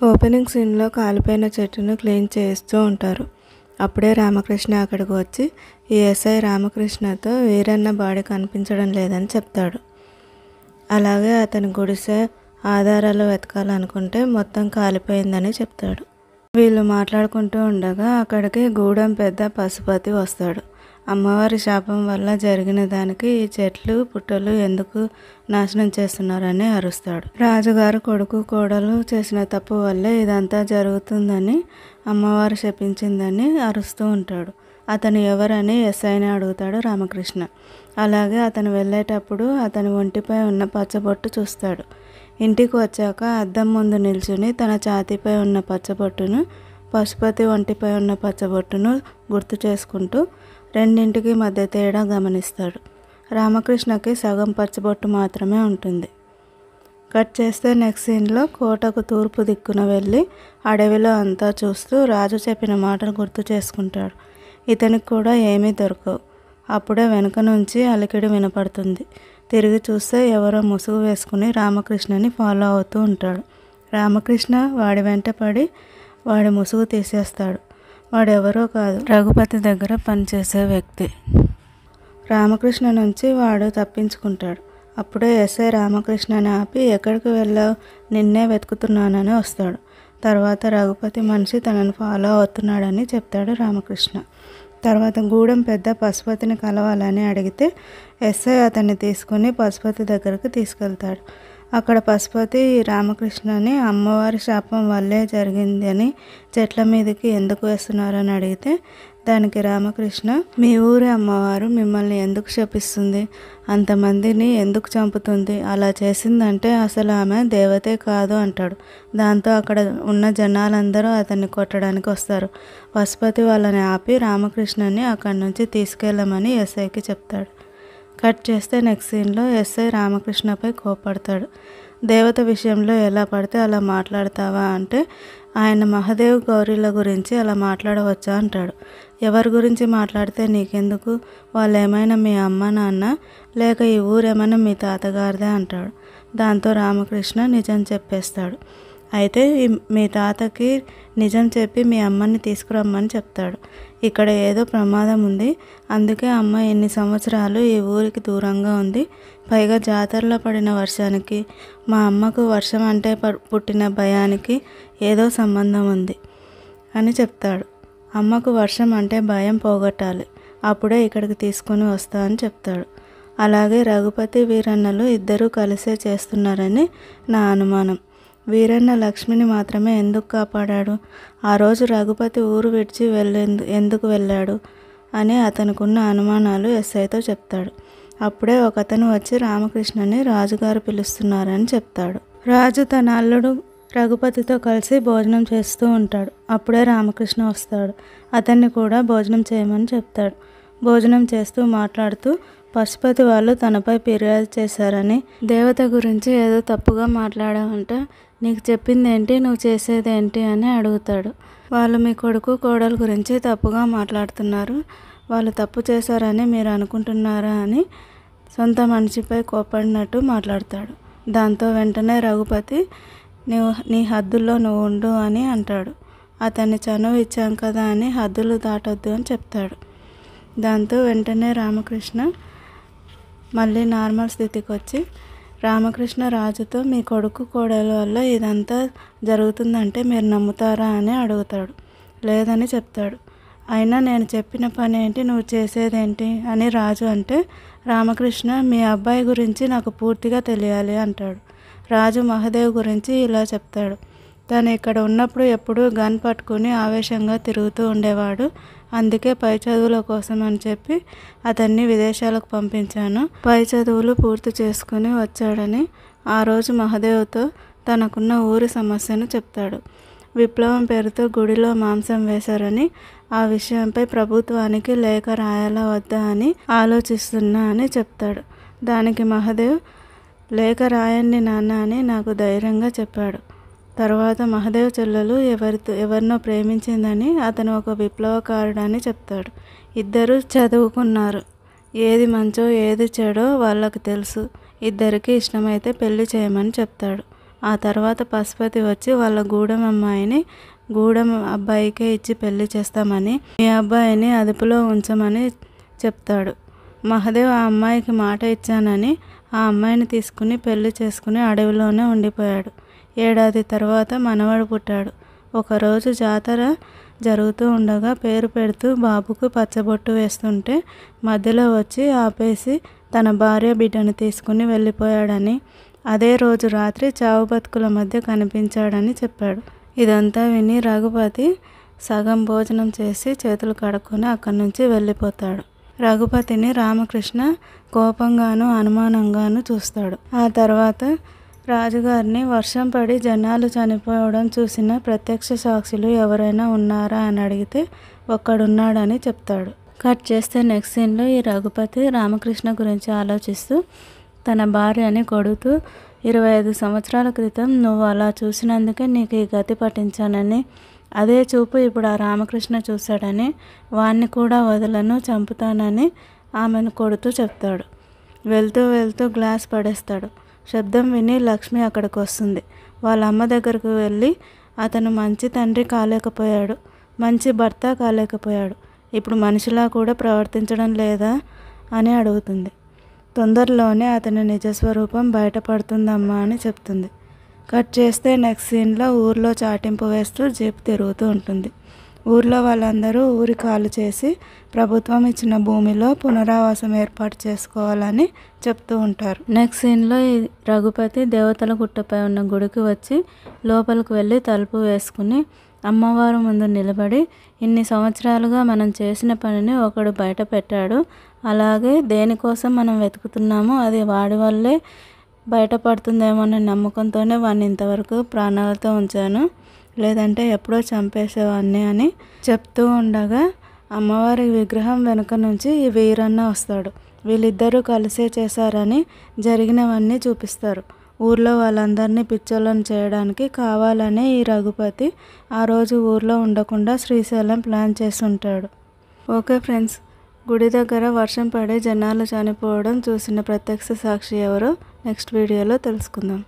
Opening సీన్లో కాలిపోయిన చెట్టును క్లీన్ చేస్తూ ఉంటారు. అప్పుడే రామకృష్ణ అక్కడికి వచ్చి ఈ ఎస్ఐ రామకృష్ణతో వీరన్న బాడీ కనిపించడం లేదని చెప్తాడు. అలాగే అతని గుడిసె ఆధారాలు వెతకాలనుకుంటే మొత్తం కాలిపోయిందని చెప్తాడు. వీళ్ళు మాట్లాడుకుంటూ ఉండగా అక్కడికి గూడెం పెద్ద పశుపతి వస్తాడు. అమ్మవారి శాపం వల్ల జరిగిన దానికి ఈ చెట్లు పుట్టలు ఎందుకు నాశనం చేస్తున్నారని అరుస్తాడు. రాజుగారు కొడుకు కోడలు చేసిన తప్పు వల్లే ఇదంతా జరుగుతుందని అమ్మవారు శపించిందని అరుస్తూ ఉంటాడు. అతను ఎవరని ఎస్ఐని అడుగుతాడు రామకృష్ణ. అలాగే అతను వెళ్ళేటప్పుడు అతని ఒంటిపై ఉన్న పచ్చబొట్టు చూస్తాడు. ఇంటికి వచ్చాక అద్దం ముందు నిల్చుని తన ఛాతీపై ఉన్న పచ్చబొట్టును, పశుపతి ఒంటిపై ఉన్న పచ్చబొట్టును గుర్తు చేసుకుంటూ రెండింటికి మధ్య తేడా గమనిస్తాడు. రామకృష్ణకి సగం పచ్చబొట్టు మాత్రమే ఉంటుంది. కట్ చేస్తే నెక్స్ట్ సీన్లో కోటకు తూర్పు దిక్కున వెళ్ళి అడవిలో అంతా చూస్తూ రాజు చెప్పిన మాటలు గుర్తు చేసుకుంటాడు. ఇతనికి కూడా ఏమీ దొరకవు. అప్పుడే వెనుక నుంచి అలికిడి వినపడుతుంది. తిరిగి చూస్తే ఎవరో ముసుగు వేసుకుని రామకృష్ణని ఫాలో అవుతూ ఉంటాడు. రామకృష్ణ వాడి వెంట పడి వాడి ముసుగు తీసేస్తాడు. వాడెవరో కాదు, రఘుపతి దగ్గర పనిచేసే వ్యక్తి. రామకృష్ణ నుంచి వాడు తప్పించుకుంటాడు. అప్పుడే ఎస్ఐ రామకృష్ణని ఆపి ఎక్కడికి వెళ్ళావు, నిన్నే వెతుకుతున్నానని వస్తాడు. తర్వాత రఘుపతి మనిషి తనను ఫాలో అవుతున్నాడని చెప్తాడు రామకృష్ణ. తర్వాత గూడెం పెద్ద పశుపతిని కలవాలని అడిగితే ఎస్ఐ అతన్ని తీసుకుని పశుపతి దగ్గరకు తీసుకెళ్తాడు. అక్కడ పశుపతి రామకృష్ణని అమ్మవారి శాపం వల్లే జరిగింది అని చెట్ల మీదకి ఎందుకు వేస్తున్నారని అడిగితే దానికి రామకృష్ణ, మీ ఊరి అమ్మవారు మిమ్మల్ని ఎందుకు శపిస్తుంది, అంతమందిని ఎందుకు చంపుతుంది, అలా చేసిందంటే అసలు ఆమె దేవతే కాదు అంటాడు. దాంతో అక్కడ ఉన్న జనాలందరూ అతన్ని కొట్టడానికి వస్తారు. పశుపతి వాళ్ళని ఆపి రామకృష్ణని అక్కడి నుంచి తీసుకెళ్ళమని ఎస్ఐకి చెప్తాడు. కట్ చేస్తే నెక్స్ట్ సీన్లో ఎస్ఐ రామకృష్ణపై కోపడతాడు. దేవత విషయంలో ఎలా పడితే అలా మాట్లాడతావా అంటే ఆయన మహాదేవ్ గౌరీల గురించి అలా మాట్లాడవచ్చా అంటాడు. ఎవరి గురించి మాట్లాడితే నీకెందుకు, వాళ్ళు ఏమైనా మీ అమ్మ నాన్న లేక ఈ ఊరేమైనా మీ తాతగారిదే అంటాడు. దాంతో రామకృష్ణ నిజం చెప్పేస్తాడు. అయితే మీ తాతకి నిజం చెప్పి మీ అమ్మని తీసుకురమ్మని చెప్తాడు. ఇక్కడ ఏదో ప్రమాదం ఉంది, అందుకే అమ్మ ఎన్ని సంవత్సరాలు ఈ ఊరికి దూరంగా ఉంది. పైగా జాతరలో పడిన వర్షానికి మా అమ్మకు వర్షం అంటే పుట్టిన భయానికి ఏదో సంబంధం ఉంది అని చెప్తాడు. అమ్మకు వర్షం అంటే భయం పోగొట్టాలి, అప్పుడే ఇక్కడికి తీసుకొని వస్తా అని చెప్తాడు. అలాగే రఘుపతి వీరన్నలు ఇద్దరూ కలిసే చేస్తున్నారని నా అనుమానం. వీరన్న లక్ష్మిని మాత్రమే ఎందుకు కాపాడాడు, ఆ రోజు రఘుపతి ఊరు విడిచి ఎందుకు వెళ్ళాడు అని అతనుకున్న అనుమానాలు ఎస్ఐతో చెప్తాడు. అప్పుడే ఒకతను వచ్చి రామకృష్ణని రాజుగారు పిలుస్తున్నారని చెప్తాడు. రాజు తన అల్లుడు రఘుపతితో కలిసి భోజనం చేస్తూ ఉంటాడు. అప్పుడే రామకృష్ణ వస్తాడు. అతన్ని కూడా భోజనం చేయమని చెప్తాడు. భోజనం చేస్తూ మాట్లాడుతూ పశుపతి వాళ్ళు తనపై ఫిర్యాదు చేశారని, దేవత గురించి ఏదో తప్పుగా మాట్లాడావంట, నీకు చెప్పిందేంటి, నువ్వు చేసేదేంటి అని అడుగుతాడు. వాళ్ళు మీ కొడుకు కోడలు గురించి తప్పుగా మాట్లాడుతున్నారు, వాళ్ళు తప్పు చేశారని మీరు అనుకుంటున్నారా అని సొంత మనిషిపై కోపడినట్టు మాట్లాడతాడు. దాంతో వెంటనే రఘుపతి నీ హద్దుల్లో నువ్వు ఉండు అని అంటాడు. అతన్ని చనువు ఇచ్చాం కదా అని హద్దులు దాటొద్దు అని చెప్తాడు. దాంతో వెంటనే రామకృష్ణ మళ్ళీ నార్మల్ స్థితికి వచ్చి రామకృష్ణ రాజుతో మీ కొడుకు కోడల వల్ల ఇదంతా జరుగుతుందంటే మీరు నమ్ముతారా అని అడుగుతాడు. లేదని చెప్తాడు. అయినా నేను చెప్పిన పని ఏంటి, నువ్వు చేసేదేంటి అని రాజు అంటే రామకృష్ణ మీ అబ్బాయి గురించి నాకు పూర్తిగా తెలియాలి అంటాడు. రాజు మహాదేవ్ గురించి ఇలా చెప్తాడు. తను ఇక్కడ ఉన్నప్పుడు ఎప్పుడూ గన్ పట్టుకుని ఆవేశంగా తిరుగుతూ ఉండేవాడు. అందుకే పై చదువుల కోసం అని చెప్పి అతన్ని విదేశాలకు పంపించాను. పై చదువులు పూర్తి చేసుకుని వచ్చాడని ఆ రోజు మహాదేవ్తో తనకున్న ఊరి సమస్యను చెప్తాడు. విప్లవం పేరుతో గుడిలో మాంసం వేశారని, ఆ విషయంపై ప్రభుత్వానికి లేఖ రాయాలా వద్దా అని ఆలోచిస్తున్నా అని చెప్తాడు. దానికి మహాదేవ్ లేఖ రాయండి నాన్న అని నాకు ధైర్యంగా చెప్పాడు. తర్వాత మహాదేవ్ చెల్లెలు ఎవరినో ప్రేమించిందని, అతను ఒక విప్లవకారుడని చెప్తాడు. ఇద్దరు చదువుకున్నారు, ఏది మంచో ఏది చెడో వాళ్ళకి తెలుసు. ఇద్దరికి ఇష్టమైతే పెళ్లి చేయమని చెప్తాడు. ఆ తర్వాత పశుపతి వచ్చి వాళ్ళ గూడెం అమ్మాయిని గూడెం అబ్బాయికే ఇచ్చి పెళ్లి చేస్తామని, మీ అబ్బాయిని అదుపులో ఉంచమని చెప్తాడు. మహదేవ్ ఆ అమ్మాయికి మాట ఇచ్చానని ఆ అమ్మాయిని తీసుకుని పెళ్లి చేసుకుని అడవిలోనే ఉండిపోయాడు. ఏడాది తర్వాత మనవడు పుట్టాడు. ఒకరోజు జాతర జరుగుతూ ఉండగా పేరు పెడుతూ బాబుకు పచ్చబొట్టు వేస్తుంటే మధ్యలో వచ్చి ఆపేసి తన భార్య బిడ్డను తీసుకుని వెళ్ళిపోయాడని, అదే రోజు రాత్రి చావు బతుకుల మధ్య కనిపించాడని చెప్పాడు. ఇదంతా విని రఘుపతి సగం భోజనం చేసి చేతులు కడుక్కొని అక్కడి నుంచి వెళ్ళిపోతాడు. రఘుపతిని రామకృష్ణ కోపంగాను అనుమానంగాను చూస్తాడు. ఆ తర్వాత రాజుగారిని వర్షం పడి జనాలు చనిపోవడం చూసిన ప్రత్యక్ష సాక్షులు ఎవరైనా ఉన్నారా అని అడిగితే ఒక్కడున్నాడని చెప్తాడు. కట్ చేస్తే నెక్స్ట్ సీన్లో ఈ రఘుపతి రామకృష్ణ గురించి ఆలోచిస్తూ తన భార్యని కొడుతూ 25 సంవత్సరాల క్రితం నువ్వు అలా చూసినందుకే నీకు ఈ గతి పట్టించానని, అదే చూపు ఇప్పుడు ఆ రామకృష్ణ చూశాడని, వాణ్ణి కూడా వదలను, చంపుతానని ఆమెను కొడుతూ చెప్తాడు. వెళ్తూ వెళ్తూ గ్లాస్ పడేస్తాడు. శబ్దం విని లక్ష్మి అక్కడికి వస్తుంది. వాళ్ళ అమ్మ దగ్గరకు వెళ్ళి అతను మంచి తండ్రి కాలేకపోయాడు, మంచి భర్త కాలేకపోయాడు, ఇప్పుడు మనిషిలా కూడా ప్రవర్తించడం లేదా అని అడుగుతుంది. తొందరలోనే అతని నిజస్వరూపం బయటపడుతుందమ్మా అని చెప్తుంది. కట్ చేస్తే నెక్స్ట్ సీన్లో ఊర్లో చాటింపు వేస్తూ జీప్ తిరుగుతూ ఉంటుంది. ఊర్లో వాళ్ళందరూ ఊరి ఖాళీ చేసి ప్రభుత్వం ఇచ్చిన భూమిలో పునరావాసం ఏర్పాటు చేసుకోవాలని చెప్తూ ఉంటారు. నెక్స్ట్ సీన్లో ఈ రఘుపతి దేవతల గుట్టపై ఉన్న గుడికి వచ్చి లోపలికి వెళ్ళి తలుపు వేసుకుని అమ్మవారు ముందు నిలబడి, ఇన్ని సంవత్సరాలుగా మనం చేసిన పనిని ఒకడు బయట పెట్టాడు, అలాగే దేనికోసం మనం వెతుకుతున్నామో అది వాడి వల్లే బయటపడుతుందేమోనే నమ్మకంతోనే వాడిని ఇంతవరకు ప్రాణాలతో ఉంచాను, లేదంటే ఎప్పుడో చంపేసేవాడిని అని చెప్తూ ఉండగా అమ్మవారి విగ్రహం వెనుక నుంచి ఈ వీరన్న వస్తాడు. వీళ్ళిద్దరూ కలిసే చేశారని జరిగినవన్నీ చూపిస్తారు. ఊర్లో వాళ్ళందరినీ పిచ్చోళ్ళని చేయడానికి కావాలనే ఈ రఘుపతి ఆ రోజు ఊర్లో ఉండకుండా శ్రీశైలం ప్లాన్ చేస్తుంటాడు. ఓకే ఫ్రెండ్స్, గుడి దగ్గర వర్షం పడి జనాలు చనిపోవడం చూసిన ప్రత్యక్ష సాక్షి ఎవరో నెక్స్ట్ వీడియోలో తెలుసుకుందాం.